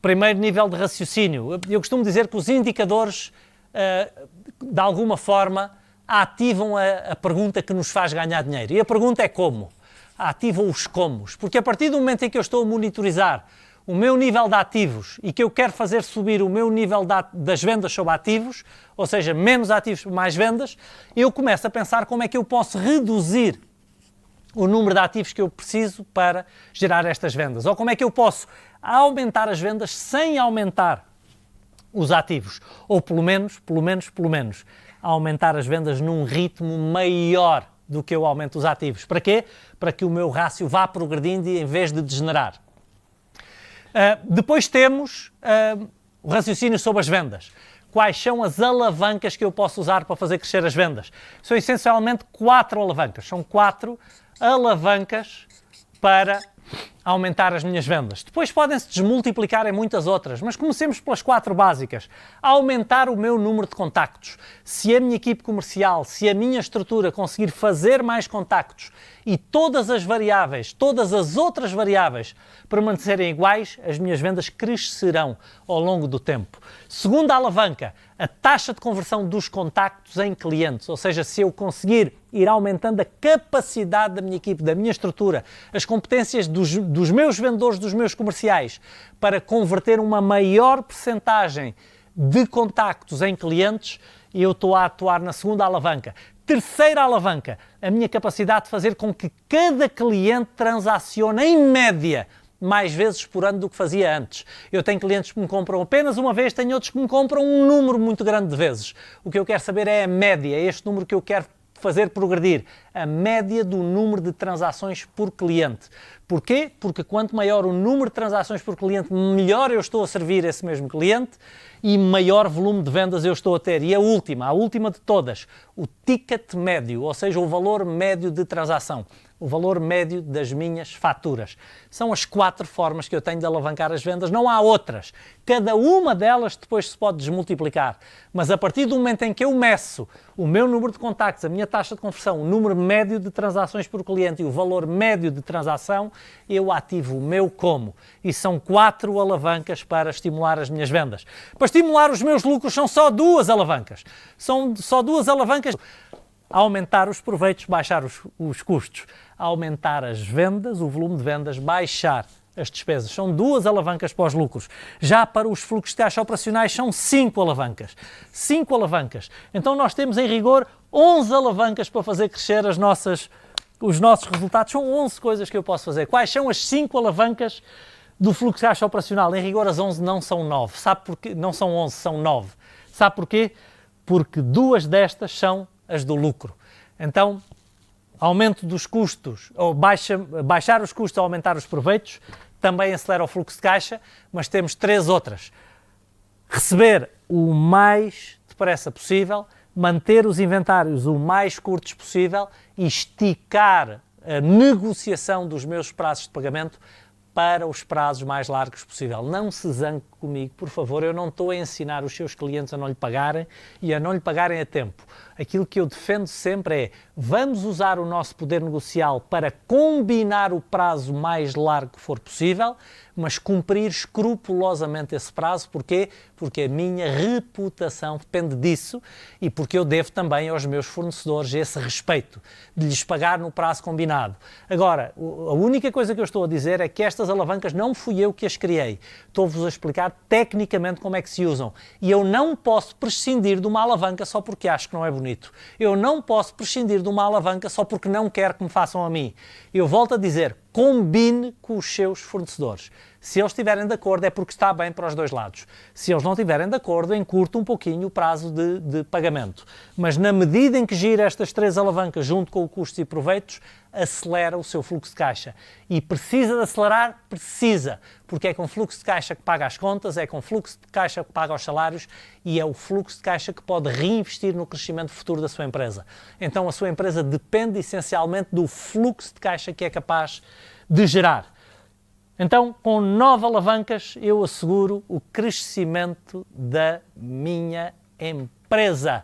Primeiro nível de raciocínio. Eu costumo dizer que os indicadores, de alguma forma, ativam a pergunta que nos faz ganhar dinheiro. E a pergunta é como? Ativam os comos. Porque a partir do momento em que eu estou a monitorizar o meu nível de ativos e que eu quero fazer subir o meu nível das vendas sobre ativos, ou seja, menos ativos, mais vendas, eu começo a pensar como é que eu posso reduzir o número de ativos que eu preciso para gerar estas vendas. Ou como é que eu posso aumentar as vendas sem aumentar os ativos. Ou pelo menos, aumentar as vendas num ritmo maior do que eu aumento os ativos. Para quê? Para que o meu rácio vá progredindo em vez de degenerar. Depois temos o raciocínio sobre as vendas. Quais são as alavancas que eu posso usar para fazer crescer as vendas? São essencialmente 4 alavancas. São 4 alavancas para aumentar as minhas vendas. Depois podem-se desmultiplicar em muitas outras, mas comecemos pelas 4 básicas. Aumentar o meu número de contactos. Se a minha equipe comercial, se a minha estrutura conseguir fazer mais contactos e todas as outras variáveis permanecerem iguais, as minhas vendas crescerão ao longo do tempo. Segunda alavanca, a taxa de conversão dos contactos em clientes, ou seja, se eu conseguir ir aumentando a capacidade da minha equipe, da minha estrutura, as competências dos meus vendedores, dos meus comerciais, para converter uma maior percentagem de contactos em clientes, eu estou a atuar na segunda alavanca. Terceira alavanca, a minha capacidade de fazer com que cada cliente transacione em média mais vezes por ano do que fazia antes. Eu tenho clientes que me compram apenas uma vez, tenho outros que me compram um número muito grande de vezes. O que eu quero saber é a média, é este número que eu quero fazer progredir, a média do número de transações por cliente. Porquê? Porque quanto maior o número de transações por cliente, melhor eu estou a servir esse mesmo cliente e maior volume de vendas eu estou a ter. E a última de todas, o ticket médio, ou seja, o valor médio de transação, o valor médio das minhas faturas. São as 4 formas que eu tenho de alavancar as vendas, não há outras. Cada uma delas depois se pode desmultiplicar, mas a partir do momento em que eu meço o meu número de contactos, a minha taxa de conversão, o número médio de transações por cliente e o valor médio de transação, eu ativo o meu como. E são 4 alavancas para estimular as minhas vendas. Para estimular os meus lucros são só 2 alavancas. São só 2 alavancas. Aumentar os proveitos, baixar os custos. Aumentar as vendas, o volume de vendas, baixar as despesas. São 2 alavancas para os lucros. Já para os fluxos de caixa operacionais são 5 alavancas. 5 alavancas. Então nós temos em rigor 11 alavancas para fazer crescer os nossos resultados. São 11 coisas que eu posso fazer. Quais são as 5 alavancas do fluxo de caixa operacional? Em rigor as 11 não são 9. Sabe porquê? Não são 11, são 9. Sabe porquê? Porque 2 destas são as do lucro. Então, aumento dos custos, ou baixar os custos ou aumentar os proveitos, também acelera o fluxo de caixa, mas temos 3 outras. Receber o mais depressa possível, manter os inventários o mais curtos possível e esticar a negociação dos meus prazos de pagamento para os prazos mais largos possível. Não se zangue comigo, por favor, eu não estou a ensinar os seus clientes a não lhe pagarem e a não lhe pagarem a tempo. Aquilo que eu defendo sempre é, vamos usar o nosso poder negocial para combinar o prazo mais largo que for possível, mas cumprir escrupulosamente esse prazo. Porquê? Porque a minha reputação depende disso e porque eu devo também aos meus fornecedores esse respeito, de lhes pagar no prazo combinado. Agora, a única coisa que eu estou a dizer é que estas alavancas não fui eu que as criei. Estou-vos a explicar tecnicamente como é que se usam. E eu não posso prescindir de uma alavanca só porque acho que não é bonito. Eu não posso prescindir de uma alavanca só porque não quero que me façam a mim. Eu volto a dizer, combine com os seus fornecedores. Se eles estiverem de acordo é porque está bem para os 2 lados. Se eles não estiverem de acordo, encurta um pouquinho o prazo de pagamento. Mas na medida em que gira estas 3 alavancas junto com o custos e proveitos, acelera o seu fluxo de caixa. E precisa de acelerar? Precisa. Porque é com fluxo de caixa que paga as contas, é com fluxo de caixa que paga os salários e é o fluxo de caixa que pode reinvestir no crescimento futuro da sua empresa. Então a sua empresa depende essencialmente do fluxo de caixa que é capaz de gerar. Então, com 9 alavancas, eu asseguro o crescimento da minha empresa.